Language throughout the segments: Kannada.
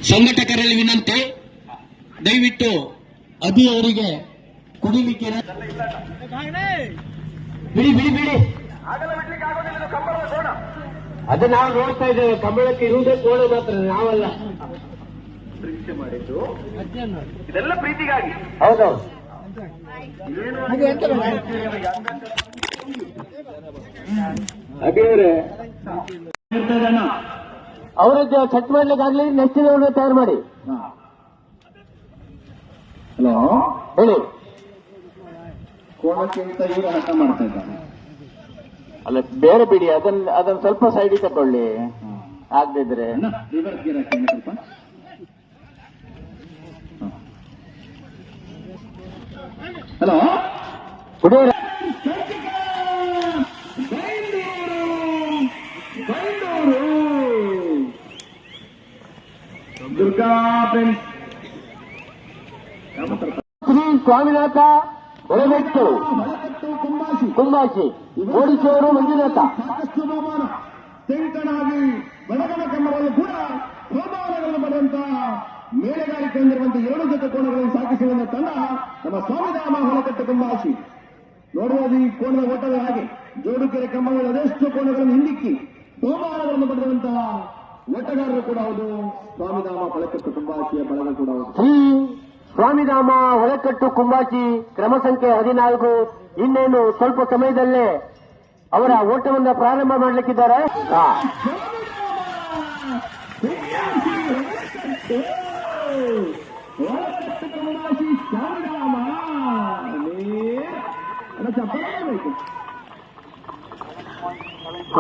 ಸಂಘಟಕರಲ್ಲಿ ವಿನಂತಿ, ದಯವಿಟ್ಟು ಅಭಿ ಅವರಿಗೆ ಕುಡಿಲಿಕ್ಕೆ ಬಿಡಿ ಬಿಡಿ ಬಿಡಿ. ಅದು ನಾವು ನೋಡ್ತಾ ಇದ್ದೇವೆ, ಕಂಬಳಕ್ಕೆ ಇರುವುದೇ ಕೋಣ ಮಾತ್ರ, ನಾವಲ್ಲ. ಮಾಡಿದ್ದು ಇದೆಲ್ಲ ಪ್ರೀತಿಗಾಗಿ. ಹೌದೌದು. ಅಭಿಯವರೇ ಅವರದ್ದು ಚೆಕ್ ಮಾಡ್ಲಿಕ್ಕಾಗ್ಲಿ, ನೆಚ್ಚಿನವ್ರನ್ನ ತಯಾರು ಮಾಡಿ. ಹಲೋ, ಹೇಳಿ. ಕೋಣಕ್ಕಿಂತ ಇವರು ಹಠ ಮಾಡ್ತಾ ಇದ್ದಾರೆ. ಅಲ್ಲ, ಬೇರೆ ಬಿಡಿ, ಅದನ್ನ ಸ್ವಲ್ಪ ಸೈಡಿಗೆ ತಗೊಳ್ಳಿ. ಆಗದಿದ್ರೆ ರಿವರ್ಸ್ ಗೇರ್ ಹಾಕಿ ಸ್ವಲ್ಪ. ಹಲೋ, ಹುಡುಗರ ದುರ್ಗಾ ಫ್ರೆಂಡ್ಸ್, ಶ್ರೀ ಸ್ವಾಮಿನಾಥ ಹೊರಬೆಟ್ಟು ಕುಂಬಾಶಿ, ಓಡಿಸೋರು ಮಂಜುನಾಥ. ಸಾಕಷ್ಟು ಬಹುಮಾನ ತೆಂಕನಾಗಿ ಬಡಗನ ಕಮ್ಮರಲ್ಲೂ ಕೂಡ ಬಹುಮಾನಗಳನ್ನು ಪಡೆದಂತಹ ಮೇಳೆಗಾರಿಕೆ ಹೊಂದಿರುವಂತಹ 2 ಜೊತೆ ಕೋಣಗಳನ್ನು ಸಾಗಿಸುವ ತಂಡ ನಮ್ಮ ಸ್ವಾಮಿಧಾಮ ಹೊಲಕಟ್ಟು ಕುಂಬಾಶಿ. ನೋಡುವುದು ಈ ಕೋಣದ ಓಟದ ಹಾಗೆ ಜೋಡುಕೆರೆ ಕಂಬಗಳು ಅದೆಷ್ಟು ಕೋಣಗಳನ್ನು ಹಿಂದಿಕ್ಕಿ ಬಹುಮಾನಗಳನ್ನು ಪಡೆದಂತಹ ಓಟಗಾರರು ಕೂಡ ಹೌದು. ಸ್ವಾಮಿಧಾಮ ಹೊಲಕಟ್ಟು ಕುಂಬಾಶಿಯ ಬಳಗ ಕೂಡ ಹೌದು. ಶ್ರೀ ಸ್ವಾಮಿಧಾಮ ಹೊಳಕಟ್ಟು ಕುಂಬಾಶಿ, ಕ್ರಮ ಸಂಖ್ಯೆ 14. ಇನ್ನೇನು ಸ್ವಲ್ಪ ಸಮಯದಲ್ಲೇ ಅವರ ಓಟವನ್ನು ಪ್ರಾರಂಭ ಮಾಡಲಿಕ್ಕಿದ್ದಾರೆ. ಹೊಲಕಟ್ಟು ಕುಂಬಾಶಿ ಸ್ವಾಮಿಧಾಮ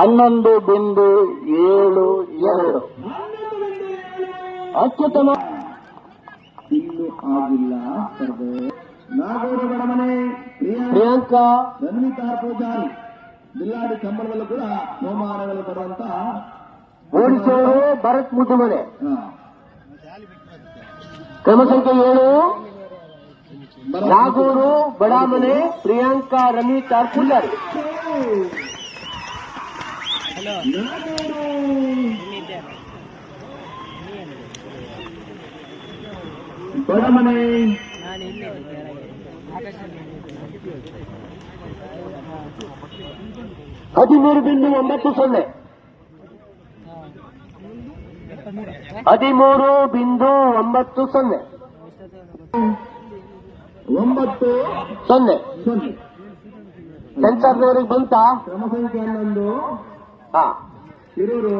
11.72 ಅತ್ಯುತ್ತಮ. ಇನ್ನು ಆಗಿಲ್ಲ ಸ್ಪರ್ಧೆ. ನಾಗೌಡ ಬಡಮನೆ ಪ್ರಿಯಾಂಕಾ ರನ್ವಿತಾ ಪೂಜಾರಿ ಬಿಲ್ಲಾಡಿ ಕಂಬಳದಲ್ಲೂ ಕೂಡ ಬಹುಮಾನಗಳು ಪಡೆದಂತಹ ಓಡಿಸೋರು ಭರತ್ ಮುದ್ದುಮನೆ, ಕ್ರಮ ಸಂಖ್ಯೆ 7. ನಾಗೂರು ಬಡಾಮನೆ ಪ್ರಿಯಾಂಕಾ ರಮಿತಾ ಪುಲ್ಲರ್. ಬಡಮನೆ 13.90 13.90 9-0 ಸೆನ್ಸಾರ್ನವರಿಗೆ ಬಂತ. ಕ್ರಮ ಸಂಖ್ಯೆ 11 ಹಾ, ಹಿರೂರು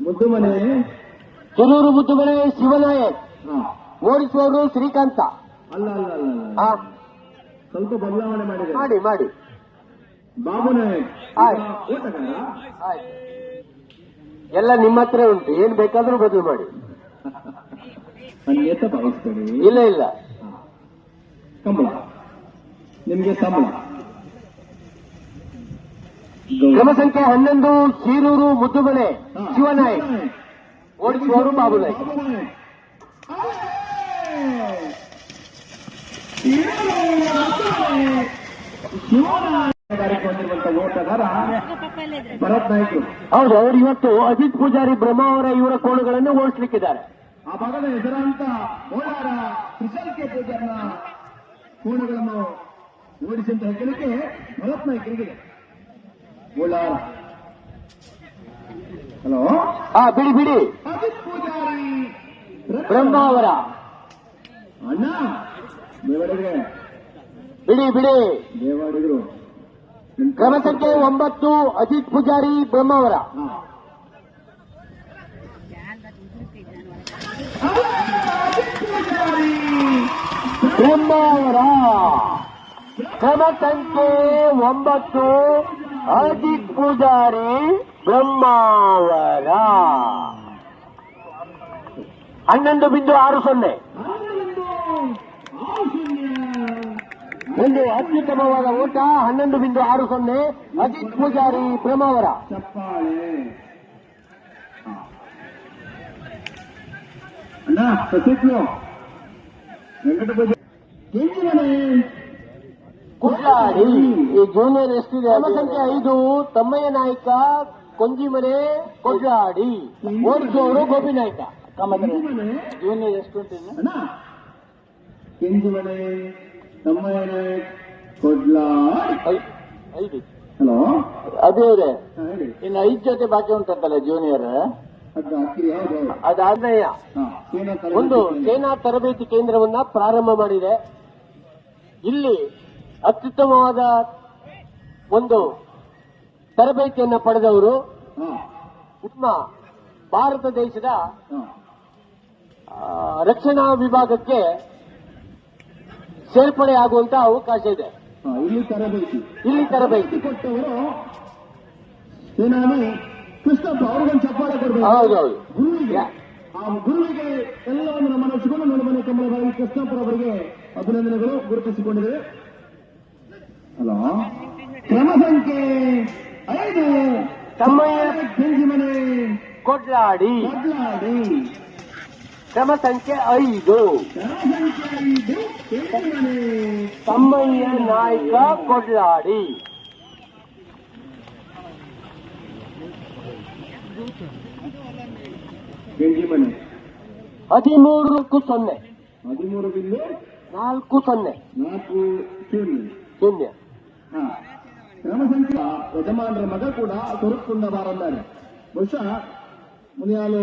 ಮುದ್ದುಮನೆ ಹಿರೂರು ಮುದ್ದುಮನೆ ಶಿವನಾಯಕ್, ಓಡಿಸುವವರು ಶ್ರೀಕಾಂತ. ಅಲ್ಲ ಅಲ್ಲ ಅಲ್ಲ ಹಾ, ಸ್ವಲ್ಪ ಬದಲಾವಣೆ ಮಾಡಿದೆ. ಮಾಡಿ ಮಾಡಿ. ಬಾಬು ನಾಯಕ್ ಆಯ್ತು. ಓಟಗಾರ. ಆಯ್ತು, ಎಲ್ಲ ನಿಮ್ಮ ಹತ್ರ ಉಂಟು, ಏನ್ ಬೇಕಾದ್ರೂ ಬದಲು ಮಾಡಿ. ಅನ್ಯತ ಭಾವಿಸ್ಬೇಡಿ. ಇಲ್ಲ ಇಲ್ಲ, ಸಂಬಳ ನಿಮ್ಗೆ ಸಂಬಳ. ಕ್ರಮ ಸಂಖ್ಯೆ 11 ಶೀರೂರು ಮುದ್ದುಮನೆ ಶಿವನಾಯಕ್, ಓಡಿಸುವವರು ಬಾಬು ನಾಯಕ್. ಹೊಂದಿರುವಂತಹ ಓಟಗಾರ ಭರತ್ ನಾಯ್ಕರು. ಹೌದು, ಅವರು ಇವತ್ತು ಅಜಿತ್ ಪೂಜಾರಿ ಬ್ರಹ್ಮಾವರ ಇವರ ಕೋಣುಗಳನ್ನು ಓಡಿಸಲಿಕ್ಕಿದ್ದಾರೆ. ಆ ಭಾಗದ ಹೆಸರಾಂತ ಓಡಾರ ಕುಶಲ್ ಕೆ ಪೂಜಾರನ ಕೋಣಗಳನ್ನು ಓಡಿಸಿ ಅಂತ ಹೇಳಲಿಕ್ಕೆ ಭರತ್ ನಾಯ್ಕರಿಗೆ ಓಡಾರ. ಹಲೋ, ಬಿಡಿ ಬಿಡಿ. ಅಜಿತ್ ಪೂಜಾರಿ ಬ್ರಹ್ಮಾವರ ಅಣ್ಣ ದೇವಡಿಗೆ ಬಿಡಿ ಬಿಡಿ. ದೇವಾಡಿಗರು. ಕ್ರಮ ಸಂಖ್ಯೆ 9 ಅಜಿತ್ ಪೂಜಾರಿ ಬ್ರಹ್ಮಾವರ. ಬ್ರಹ್ಮಾವರ ಕ್ರಮ ಸಂಖ್ಯೆ 9 ಅಜಿತ್ ಪೂಜಾರಿ ಬ್ರಹ್ಮಾವರ. 11.60. ಒಂದು ಅತ್ಯುತ್ತಮವಾದ ಓಟ. 11.60 ಅಜಿತ್ ಪೂಜಾರಿ ಬ್ರಹ್ಮಾವರ. ಚಪ್ಪಾಳೆ. ಅಣ್ಣ ಸಸಿಕ್ಲು ವೆಂಕಟಪೂಜೆ ಕೆಂಚಿಮನೆ ಕುಟ್ಲಾಡಿ. ಈ ಜೂನಿಯರ್ ಎಷ್ಟಿದೆ? ಕ್ರಮ ಸಂಖ್ಯೆ 5 ತಮ್ಮಯ್ಯ ನಾಯ್ಕ ಕೊಂಜಿಮನೆ ಕೊಡ್ಲಾಡಿ, ಓಡಿಸುವವರು ಗೋಪಿ ನಾಯ್ಕ. ಕೆಂಜಿಮನೆ ಜೂನಿಯರ್ ಎಷ್ಟು ಉಂಟು ಇನ್ನು? ಅಣ್ಣ ಕೆಂಜಿಮನೆ ತಮ್ಮಯ್ಯನೆ ಕೊಡ್ಲಾಡಿ 5. ಹಲೋ ಅದೇ ಅವರೇ, ಹೇಳಿ ಇನ್ನು 5 ಜೊತೆ ಬಾಕಿ ಉಂಟಂತಲ್ಲ ಜೂನಿಯರ್. ಅದು ಅಕ್ಕಿ ಯಾವ್ದು ಅದಾದ್ಮೇಲೆ ಒಂದು ಸೇನಾ ತರಬೇತಿ ಕೇಂದ್ರವನ್ನ ಪ್ರಾರಂಭ ಮಾಡಿದೆ. ಇಲ್ಲಿ ಅತ್ಯುತ್ತಮವಾದ ಒಂದು ತರಬೇತಿಯನ್ನ ಪಡೆದವರು ನಮ್ಮ ಭಾರತ ದೇಶದ ರಕ್ಷಣಾ ವಿಭಾಗಕ್ಕೆ ಸೇರ್ಪಡೆಯಾಗುವಂತಹ ಅವಕಾಶ ಇದೆ. ಇಲ್ಲಿ ತರಬೇತಿ ಕೊಟ್ಟವರು ಸೇನಾನಿ ಕೃಷ್ಣಪ್ಪ ಅವ್ರಿಗೊಂದು ಚಪ್ಪಾಳೆ ಕೊಡಬೇಕು. ಹೌದೌದು. ಗುರುವಿಗೆ ಆ ಗುರುವಿಗೆ ಎಲ್ಲವನ್ನು ಗಮನಿಸಿಕೊಂಡು ನಡುಮನೆ ಕಮಲವಾಗಿ ಕೃಷ್ಣಪ್ಪರವರಿಗೆ ಅಭಿನಂದನೆಗಳು ಗುರುತಿಸಿಕೊಂಡಿದೆ. ಹಲೋ, ಕ್ರಮ ಸಂಖ್ಯೆ 5 ತಮ್ಮಯ್ಯ ಕೆಂಜಿಮನೆ ಕೊಡ್ಲಾಡಿ. ಕ್ರಮ ಸಂಖ್ಯೆ 5 ಕ್ರಮ ಸಂಖ್ಯೆ 5 ಕೆಂಜಿಮನೆ ತಮ್ಮಯ್ಯ ನಾಯ್ಕ ಕೊಡ್ಲಾಡಿ. ಕೆಂಜಿಮನೆ 13ಕ್ಕೂ 0. 13 ಬಿಲ್ಲು 4-0. 4-0. ಕ್ರಮ ಸಂಖ್ಯೆ ಯಜಮಾನರ ಮಗ ಕೂಡ ಸ್ವರೂಪುಂಡ ಬಾರಲ್ಲಾರೆ. ಬಹುಶಃ ಮುನಿಯಾಲು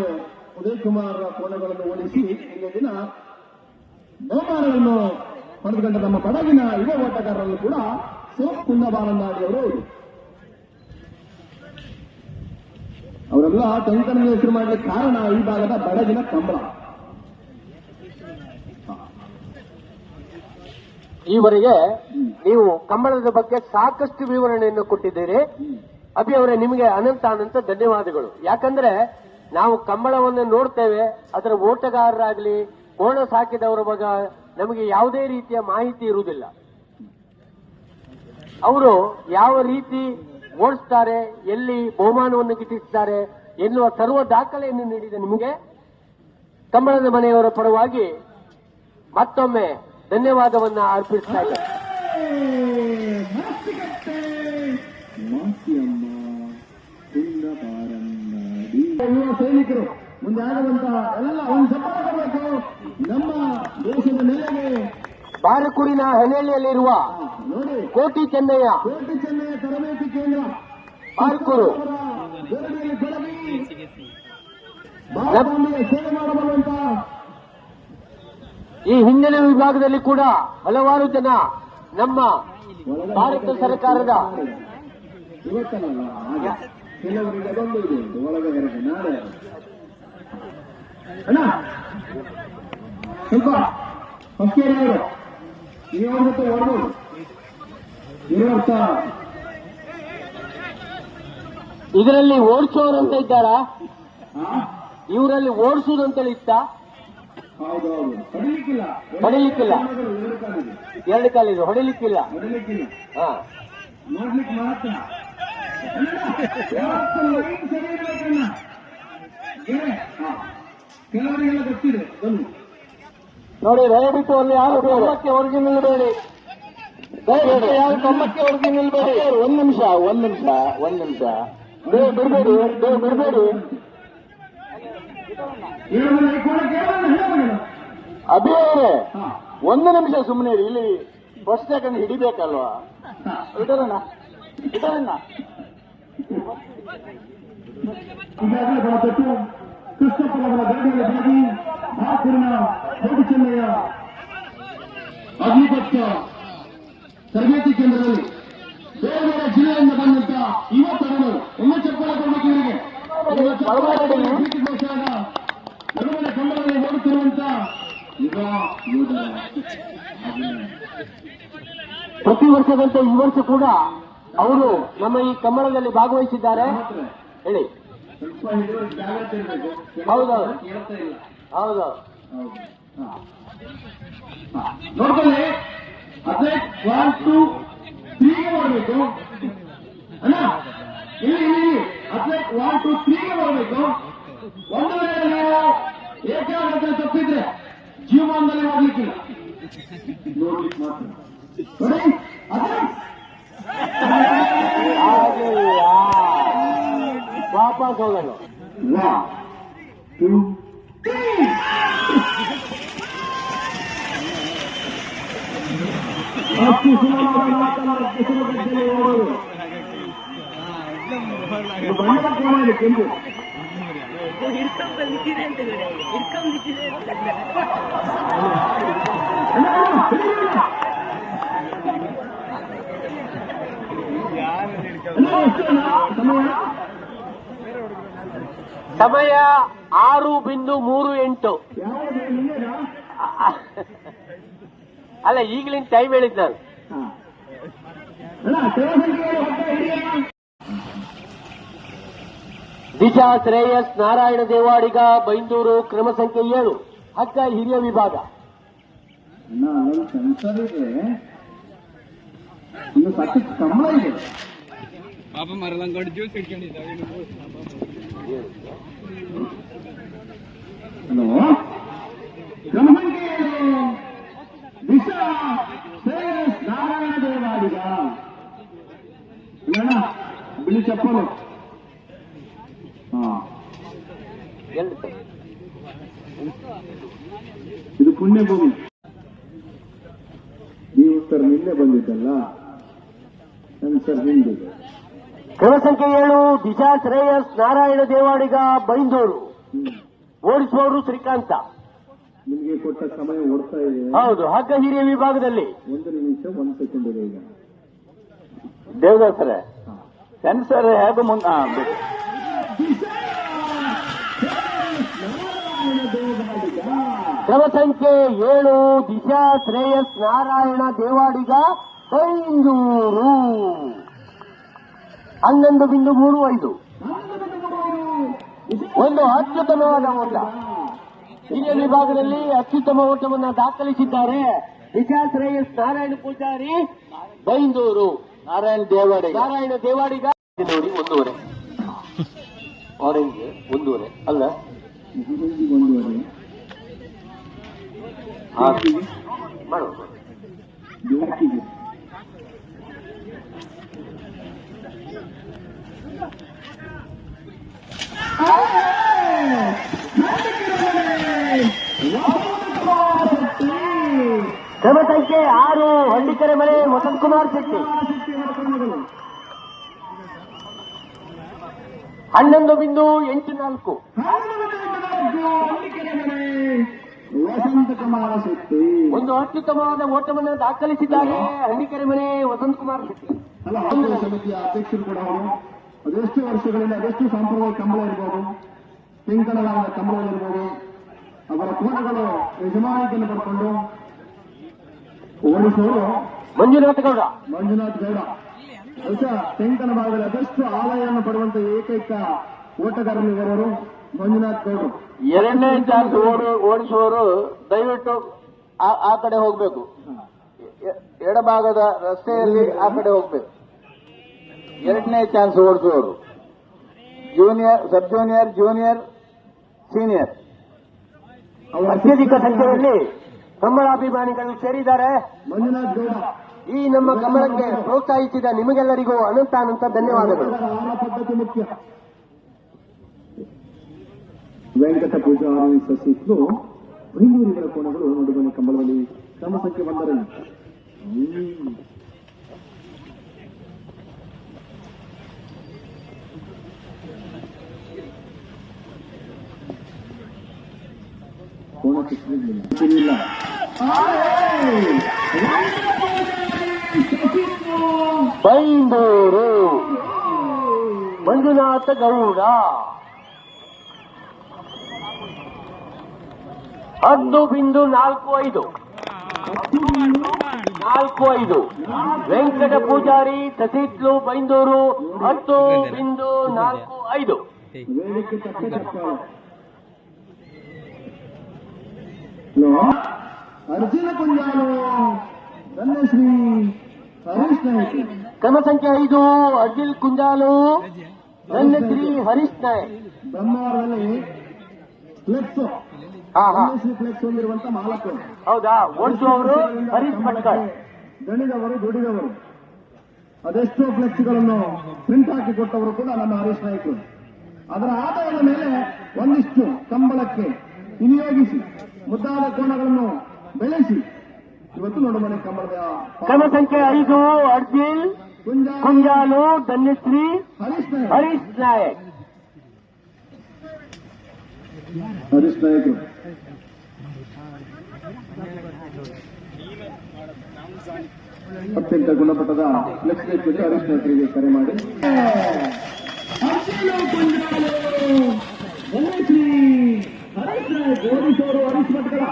ಉದಯ್ ಕುಮಾರ್ ಕೋಣಗಳನ್ನು ಓಡಿಸಿ ಇಂದಿನ ದಿನ ಬಹುಮಾನಗಳನ್ನು ಪಡೆದುಕೊಂಡ ನಮ್ಮ ಬಡಗಿನ ಯುವ ಓಟಗಾರರನ್ನು ಕೂಡ ಸ್ವರೂಪುಂಡ ಬಾರಲ್ಲಾಡಿ ಅವರು ಅವರೆಲ್ಲ ಟೆಂಕನ್ ಹೆಸರು ಮಾಡಲಿಕ್ಕೆ ಕಾರಣ ಈ ಭಾಗದ ಬಡಗಿನ ಕಂಬಳ. ಈವರೆಗೆ ನೀವು ಕಂಬಳದ ಬಗ್ಗೆ ಸಾಕಷ್ಟು ವಿವರಣೆಯನ್ನು ಕೊಟ್ಟಿದ್ದೀರಿ. ಅಭಿ ಅವರೇ, ನಿಮಗೆ ಅನಂತ ಧನ್ಯವಾದಗಳು. ಯಾಕಂದ್ರೆ ನಾವು ಕಂಬಳವನ್ನು ನೋಡ್ತೇವೆ, ಅದರ ಓಟಗಾರರಾಗಲಿ ಕೋಣ ಸಾಕಿದವರ ಬಗ್ಗೆ ನಮಗೆ ಯಾವುದೇ ರೀತಿಯ ಮಾಹಿತಿ ಇರುವುದಿಲ್ಲ. ಅವರು ಯಾವ ರೀತಿ ಓಡಿಸ್ತಾರೆ, ಎಲ್ಲಿ ಬಹುಮಾನವನ್ನು ಗಿಟ್ಟಿಸ್ತಾರೆ ಎನ್ನುವ ಸರ್ವ ದಾಖಲೆಯನ್ನು ನೀಡಿದ ನಿಮಗೆ ಕಂಬಳದ ಮನೆಯವರ ಪರವಾಗಿ ಮತ್ತೊಮ್ಮೆ ಧನ್ಯವಾದವನ್ನ ಅರ್ಪಿಸ್ತಾ ಇದ್ದಾರೆ. ಯುವ ಸೈನಿಕರು ಮುಂದೆ ಆಗುವಂತಹ ಎಲ್ಲ ಒಂದು ಸಪಾಟ ಬರಬೇಕು. ನಮ್ಮ ದೇಶದ ನೆಲೆಗೆ ಬಾರಕೂರಿನ ಹನೇಳಿಯಲ್ಲಿರುವ ನೋಡಿ ಕೋಟಿ ಚೆನ್ನಯ್ಯ ತರಬೇತಿ ಕೇಂದ್ರ ಬಾರಕೂರು ಜಗಡಿಯಲ್ಲಿ ಬೆಳಗಿ ಭಾರತಕ್ಕೆ ಸೇವೆ ಮಾಡಬಲ್ಲಂತ ಈ ಹಿಂದಿನ ವಿಭಾಗದಲ್ಲಿ ಕೂಡ ಹಲವಾರು ಜನ ನಮ್ಮ ಭಾರತ ಸರ್ಕಾರದ ಇವತ್ತಲ್ಲ ಕೆಲವರಿಗೆ ಅದೊಂದು ಇದೆ ಒಳಗೆ ಹೊರಗೆ ನಾಳೆ ಅಣ್ಣ ಸ್ವಲ್ಪ ಹೊಸಕೇರಿಯವರು ನೀವು ಜೊತೆ ಓಡ್ಬೋದು ಇರುವಂತ ಇದರಲ್ಲಿ ಓಡಿಸೋರು ಅಂತ ಇದ್ದಾರಾ? ಇವರಲ್ಲಿ ಓಡಿಸೋದಂತೇಳಿ ಇತ್ತ? ಹೌದೌದು ಹೊಡಿಲಿಕ್ಕಿಲ್ಲ ಹೊಡಿಲಿಕ್ಕಿಲ್ಲ. 2 ಕಾಲಿದೆ, ಹೊಡಿಲಿಕ್ಕಿಲ್ಲ. ಹಾ, ನೋಡ್ಲಿಕ್ಕೆ ಮಾತ್ರ ಸರಿ ಇರ್ಬೇಕಣ್ಣ. ಕೆಲವರಿಗೆಲ್ಲ ಗೊತ್ತಿದೆ ಬನ್ನಿ ನೋಡಿ, ದಯವಿಟ್ಟು ಅಲ್ಲಿ ಯಾರು ಕಂಬಕ್ಕೆ ಹೊರಗೆ ನಿಲ್ಬೇಡಿ. ದಯವಿಟ್ಟು ಯಾರು ಕಂಬಕ್ಕೆ ಹೊರಗೆ ನಿಲ್ಬೇಡಿ. ಒಂದ್ ನಿಮಿಷ ಬಿಡ್ಬೇಡಿ. ಅಭಿ ಅವರೇ, 1 ನಿಮಿಷ ಸುಮ್ಮನೆ ಇಲ್ಲಿ ಫಸ್ಟ್ ಸೆಕೆಂಡ್ ಹಿಡಿಬೇಕಲ್ವಾ? ಇಡೋಣ ಈಗಾಗಲೇ ಬಹಳಷ್ಟು ಕೃಷ್ಣಪ್ಪನವರ ಗಡಿಯಲ್ಲಿ ಬೆಳಗಿ ಭಾರತೂರಿನ ಕೋಟಿ ಚೆನ್ನಯ್ಯ ಅಗ್ನಿಪಕ್ಷ ತರಬೇತಿ ಕೇಂದ್ರದಲ್ಲಿ ಬೇರೆ ಬೇರೆ ಜಿಲ್ಲೆಯಿಂದ ಬಂದಂತ ಯುವಕರನ್ನು ಒಮ್ಮೆ ಚಪ್ಪಲ ಕೊಡಬೇಕು ಇವರಿಗೆ. ಪ್ರೀತಿಗೋಸ್ಕರ ನಡುವಣ ಕಂಬಳದಲ್ಲಿ ಓಡುತ್ತಿರುವಂತ ಯುವ ಯೋಧರ ಪ್ರತಿ ವರ್ಷದಂತೆ ಈ ವರ್ಷ ಕೂಡ ಅವರು ನಮ್ಮ ಈ ಕಂಬಳದಲ್ಲಿ ಭಾಗವಹಿಸಿದ್ದಾರೆ. ಹೇಳಿ. ಸ್ವಲ್ಪ ಹಿಡಿಯುವ ಜಾಗ್ರತೆ ಇರಬೇಕು. ಹೌದೌದು. ಕೇಳ್ತಾ ಇಲ್ಲ. ಹೌದು. ನೋಡ್ಕೊಳ್ಳಿ, ಅದೇ 1 2 3 ಮಾಡಬೇಕು ಅಣ್ಣ. ಇಲ್ಲಿ ಅದೇ 1 2 3 ಮಾಡಬೇಕು. ಒಂದು ವೇಳೆ ನೀವು ಏಕಾಗ್ರತೆ ತಪ್ಪಿದ್ರೆ ಜೀವಮಾನದಲ್ಲಿ ಹೋಗ್ಲಿಕ್ಕಿಲ್ಲ, ನೋಡ್ಲಿಕ್ಕೆ ಮಾತ್ರ. ನೋಡಿ, ಅದೇ ವಾಪಸ್ ಹೋಗಲು 1 2 ಅತಿ ಸುಲಭವಾದ ಕೆಸರುಗದ್ದೆಯಲ್ಲಿ ಓಡೋದು ಬಣ್ಣದ ಕೋಣ ಇದೆ ಕೆಂಪು. ಸಮಯ 6:38. ಅಲ್ಲ, ಈಗಲಿನ ಟೈಮ್ ಹೇಳಿದ್ ನಾನು. ದಿಶಾ ಶ್ರೇಯಸ್ ನಾರಾಯಣ ದೇವಾಡಿಗ ಬೈಂದೂರು ಕ್ರಮ ಸಂಖ್ಯೆ 7 ಹಕ್ಕ ಹಿರಿಯ ವಿಭಾಗ. ಸೆನ್ಸರ್ ಇದೆ, ಇನ್ನು ಸತ್ಯ ಸಂಬಳ ಇದೆ. ಪಾಪ ಮರದಂಗೊಂಡು ಜ್ಯೂಸ್ ಇಟ್ಕೊಂಡಿದ್ದಾವೆ. ಹಲೋ, ಕ್ರಮ ಸಂಖ್ಯೆ 7 ದಿಶಾ ಶ್ರೇಯಸ್ ನಾರಾಯಣ ದೇವಾಡಿಗ. ಅಣ್ಣ ಬಿಳಿ ಚಪ್ಪಲು. ಇದು ಪುಣ್ಯಭೂಮಿ. ನೀವು ಸರ್ ನಿನ್ನೆ ಬಂದಿದ್ದಲ್ಲ, ಸರ್ ಹಿಂದೆ. ಕ್ರಮ ಸಂಖ್ಯೆ 7 ದಿಶಾ ಶ್ರೇಯಸ್ ನಾರಾಯಣ ದೇವಾಡಿಗ ಬೈಂದೂರು. ಓಡಿಸುವವರು ಶ್ರೀಕಾಂತ. ನಿಮಗೆ ಕೊಟ್ಟ ಸಮಯ ಓಡ್ತಾ ಇದೆ. ಹೌದು, ಹಗ್ಗ ಹಿರಿಯ ವಿಭಾಗದಲ್ಲಿ 1 ನಿಮಿಷ 1 ಸೆಕೆಂಡ್ ಇದೆ ಈಗ. ದೇವದಾಸರೇ, ಸೆನ್ಸರ್ ಹೇಗೆ ಕ್ರಮ ಸಂಖ್ಯೆ 7 ದಿಶಾ ಶ್ರೇಯಸ್ ನಾರಾಯಣ ದೇವಾಡಿಗ ಬೈಂದೂರು 11.35. ಒಂದು ಅತ್ಯುತ್ತಮವಾದ ಓಟ. ಹಿರಿಯ ವಿಭಾಗದಲ್ಲಿ ಅತ್ಯುತ್ತಮ ಓಟವನ್ನು ದಾಖಲಿಸಿದ್ದಾರೆ ದಿಶಾ ಶ್ರೇಯಸ್ ನಾರಾಯಣ ಪೂಜಾರಿ ಬೈಂದೂರು. ನಾರಾಯಣ ದೇವಾಡಿಗ ನೋಡಿ 1.5. ಆರೆಂಜ್ 1.5 ಅಲ್ಲ, 1.5 ಮಾಡೋದು. ಬ್ಲಾಕಿಗೆ ಕ್ರಮ ಸಂಖ್ಯೆ 6 ಹಳ್ಳಿಕೆರೆ ಮನೆ ವಸಂತ್ ಕುಮಾರ್ ಶೆಟ್ಟಿ 11.84. ವಸಂತ ಕುಮಾರ ಶೆಟ್ಟಿ ಒಂದು ಅತ್ಯುತ್ತಮವಾದ ಓಟವನ್ನು ದಾಖಲಿಸಿದ್ದಾರೆ ಹಳ್ಳಿಕೆರೆ ಮನೆ ವಸಂತ್ ಕುಮಾರ್ ಶೆಟ್ಟಿ. ಅಲ್ಲ, ಆಡಳಿತ ಸಮಿತಿಯ ಅಧ್ಯಕ್ಷರು ಕೂಡ ಅವರು. ಅದೆಷ್ಟು ವರ್ಷಗಳಿಂದ ಅದೆಷ್ಟು ಸಾಂಪ್ರದಾಯಿಕ ಕಂಬಳ ಇರ್ಬೋದು, ತೆಂಕಣದ ಕಂಬಳಗಳಿರ್ಬೋದು, ಅವರ ಕೋಣಗಳು ಯಜಮಾನಿಕೆಯನ್ನು ಪಡ್ಕೊಂಡು ಓಡಿಸುವರು ಮಂಜುನಾಥ ಗೌಡ. ಬಹುಶಃ ತೆಂಕಣ ಭಾಗದಲ್ಲಿ ಅದೆಷ್ಟು ಆದಾಯವನ್ನು ಪಡುವಂತ ಏಕೈಕ ಓಟಗಾರರು ಇವರವರು ಮಂಜುನಾಥ್ ಗೌಡರು. 2ನೇ ಚಾನ್ಸ್ ಓಡಿಸುವವರು ದಯವಿಟ್ಟು ಆ ಕಡೆ ಹೋಗ್ಬೇಕು, ಎಡಭಾಗದ ರಸ್ತೆಯಲ್ಲಿ ಆ ಕಡೆ ಹೋಗ್ಬೇಕು. 2ನೇ ಚಾನ್ಸ್ ಓಡಿಸುವವರು junior, sub junior, junior, senior ಅತ್ಯಧಿಕ ಸಂಖ್ಯೆಯಲ್ಲಿ ಕಂಬಳಾಭಿಮಾನಿಗಳು ಸೇರಿದ್ದಾರೆ. ಮಂಜುನಾಥ್ ಗೌಡ, ಈ ನಮ್ಮ ಕಂಬಳಕ್ಕೆ ಪ್ರೋತ್ಸಾಹಿಸಿದ ನಿಮಗೆಲ್ಲರಿಗೂ ಅನಂತ ಧನ್ಯವಾದಗಳು. ಆಹಾರ ಪದ್ಧತಿ ಮುಖ್ಯ. ವೆಂಕಟ ಪೂಜಾರಿ ಸಸಿಗಳು ಬೈಂದೂರಿಗಳ ಕೋಣಗಳು ನಡುವಣ ಕಂಬಳದಲ್ಲಿ ಕ್ರಮ ಸಂಖ್ಯೆ 1ರಲ್ಲಿ. ಕೋಣಕ್ಕೆ ಸಿಗಲಿಲ್ಲ. ಬೈಂದೂರು ಮಂಜುನಾಥ ಗೌಡ 10.45. ವೆಂಕಟ ಪೂಜಾರಿ ತಸೀತ್ಲು ಬೈಂದೂರು 10.45. ವೇದಿಕೆ ತಕ್ಕ ಚಪ್ಪಾಳೆ. ಅರ್ಜುನ ಕುಂಜಾಲು ಧನ್ಯಶ್ರೀ ಹರೀಶ್ ನಾಯಕ್. ಕ್ರಮ ಸಂಖ್ಯೆ 5 ಅರ್ಜಿಲ್ ಕುಂಜಾಲು ಧನ್ಯಶ್ರೀ ಹರೀಶ್ ನಾಯಕ್. ಬ್ರಹ್ಮಾವರದಲ್ಲಿ ಫ್ಲೆಕ್ಸ್ ಫ್ಲೆಕ್ಸ್ ಹೊಂದಿರುವಂತ ಮಾಲಕರು. ಹೌದಾ, ಓಡಿಸುವವರು ಹರೀಶ್ ಭಟ್ಕರ್. ದಣಿದವರು ದುಡಿದವರು ಅದೆಷ್ಟೋ ಫ್ಲೆಕ್ಸ್ಗಳನ್ನು ಪ್ರಿಂಟ್ ಹಾಕಿ ಕೊಟ್ಟವರು ಕೂಡ ನಮ್ಮ ಹರೀಶ್ ನಾಯಕರು. ಅದರ ಆದಾಯದ ಮೇಲೆ ಒಂದಿಷ್ಟು ಕಂಬಳಕ್ಕೆ ವಿನಿಯೋಗಿಸಿ ಮುದ್ದಾದ ಕೋಣಗಳನ್ನು ಬೆಳೆಸಿ ಇವತ್ತು ನೋಡುಮನೆ ಕಂಬಳದ ಕ್ರಮ ಸಂಖ್ಯೆ 5 ಅರ್ಜಿಲ್ ಕುಂಜಾಲು ಧನ್ಯಶ್ರೀ ಹರೀಶ್ ನಾಯಕ್. ಹರೀಶ್ ನಾಯಕರು ಅತ್ಯಂತ ಗುಣಮಟ್ಟದ ಲಕ್ಷ್ಮೀ ಪೂಜೆ ಹರೀಶ್ ನಾಯಕರಿಗೆ ಕರೆ ಮಾಡಿ ಧನ್ಯಶ್ರೀ ಹರೀಶ್ ನಾಯಕ್ ಓದಿಸೋರು ಹರೀಶ್ ಭಟ್ಕಳ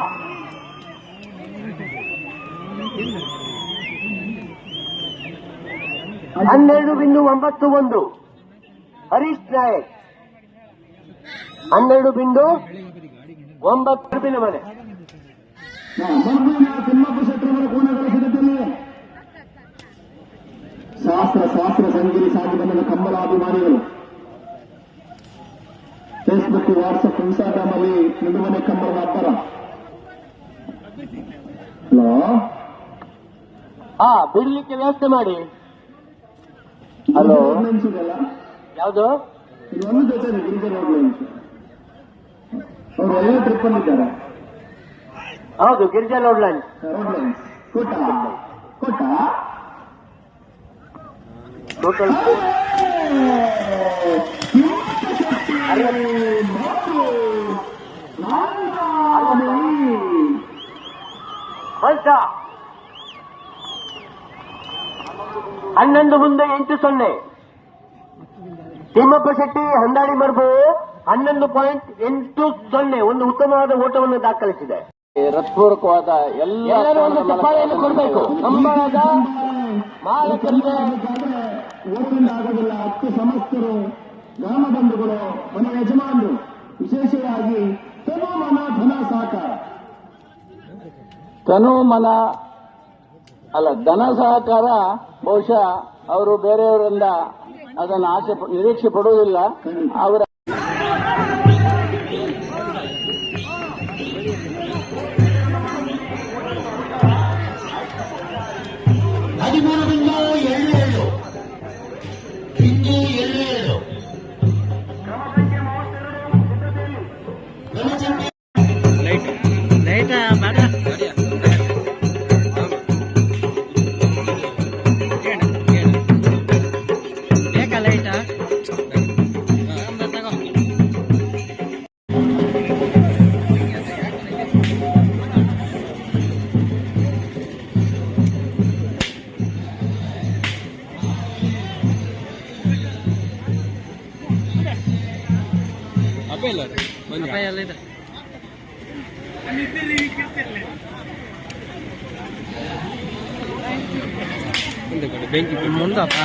12.91 ಹರೀಶ್ ನಾಯಕ್ 12.9 ಮನೆ. ತಿಮ್ಮಪ್ಪ ಶೆಟ್ಟರವರ ಕೋಣಗಳ ಸಿದ್ಧತೆಯಲ್ಲಿ ಶಾಸ್ತ್ರ ಸಂಗಿರಿ ಸಾಗಿ ಬಂದ ಕಂಬಳಾಭಿಮಾನಿಗಳು ಫೇಸ್ಬುಕ್ ವಾಟ್ಸಪ್ ಇನ್ಸ್ಟಾಗ್ರಾಮ್ ಅಲ್ಲಿ ನಿಡುಮನೆ ಕಂಬಳದ ಅಬ್ಬರ. ಹಲೋ, ಬಿಡ್ಲಿಕ್ಕೆ ವ್ಯವಸ್ಥೆ ಮಾಡಿ. ಹಲೋ, ಲೈನ್ಸ್ ಇದೆಯಲ್ಲ, ಯಾವುದು ಇದು ಒಂದು ಜೊತೆ ಗಿರಿಜನ ರೋಡ್ ಲೈನ್ಸ್. ಅವರು ಒಳ್ಳೆ ಟ್ರಿಪ್ ಅಲ್ಲಿದ್ದಾರೆ. ಹೌದು, ಗಿರಿಜಾ ರೋಡ್ ಲೈನ್ಸ್. ಕೋಟ ಟೋಟಲ್ ವರ್ಷ 11.80 ತಿಮ್ಮಪ್ಪ ಶೆಟ್ಟಿ ಹಂದಾಡಿ ಮರ್ಬು 11.80 ಒಂದು ಉತ್ತಮವಾದ ಓಟವನ್ನು ದಾಖಲಿಸಿದೆ. ಹೃತ್ಪೂರ್ವಕವಾದ ಎಲ್ಲರೂ ಒಂದು ಚಪ್ಪಾಳೆಯನ್ನು ಕೊಡಬೇಕು. ಕಂಬಳದ ಮಾಲಕರಿಗೆ ಓಪನ್ ಆಗೋದಿಲ್ಲ. 10 ಸಮಸ್ತರು, ಗ್ರಾಮ ಬಂಧುಗಳು, ಮನೆ ಯಜಮಾನರು, ವಿಶೇಷವಾಗಿ ತನುಮನ ಧನ ಸಹಕಾರ, ಧನ ಸಹಕಾರ ಬಹುಶಃ ಅವರು ಬೇರೆಯವರಿಂದ ಅದನ್ನು ನಿರೀಕ್ಷೆ ಪಡುವುದಿಲ್ಲ. ಅವರ ಬೆಂಕಿ ಮುಂದಪ್ಪ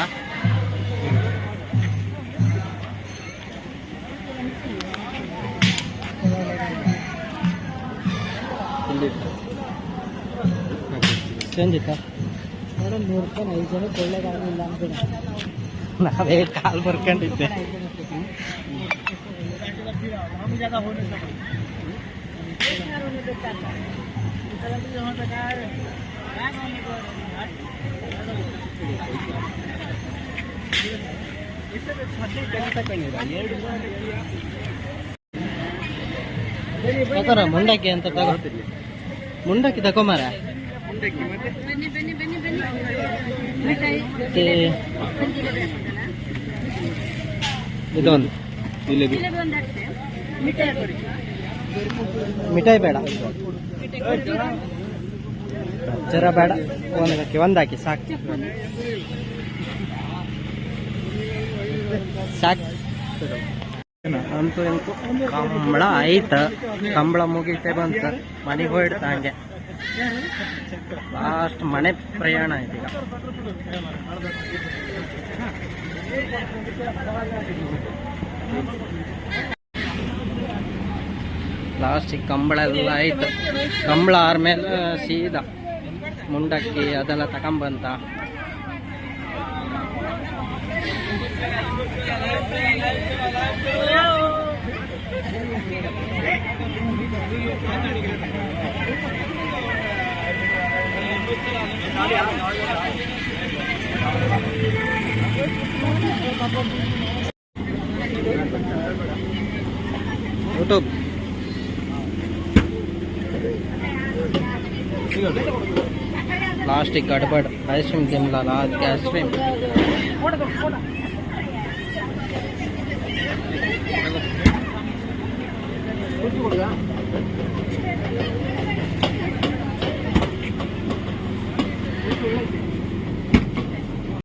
ಚೇಂಜಿತ್ತ ಮೇಡಮ್ 100 ರೂಪಾಯಿ 5 ಜನಕ್ಕೆ ಒಳ್ಳೇದಾಗಲಿಲ್ಲ ಅಂತ ನಾವೇ ಕಾಲ್ ಬರ್ಕೊಂಡಿದ್ದೆ. ತಗೋರ ಮುಂಡಕ್ಕಿ ಅಂತ ತಗೋ, ಮುಂಡಕ್ಕಿ ತಗೊಂಬಾರ. ಇದೊಂದು ಮಿಠಾಯಿ ಬೇಡ, ಜರ ಬೇಡ, ಒಂದಾಕಿ ಸಾಕು ಸಾಕು. ಅಂತೂ ಎಂತೂ ಕಂಬಳ ಆಯ್ತ, ಕಂಬಳ ಮುಗಿತೆ ಬಂತ, ಮನೆಗೆ ಹೋಯ್ತ ಹಂಗೆ ಲಾಸ್ಟ್ ಮನೆ ಪ್ರಯಾಣ ಆಯ್ತು ಈಗ. ಲಾಸ್ಟಿಗೆ ಕಂಬಳ ಎಲ್ಲ ಆಯ್ತು. ಕಂಬಳ ಆದ್ಮೇಲೆ ಸೀದಾ ಮುಂಡಕ್ಕಿ ಅದೆಲ್ಲ ತಗೊಂಬಂತ. ಯೂಟ್ಯೂಬ್ लास्ट गड़बड़ आइसक्रीम तिमला लास्ट आइसक्रीम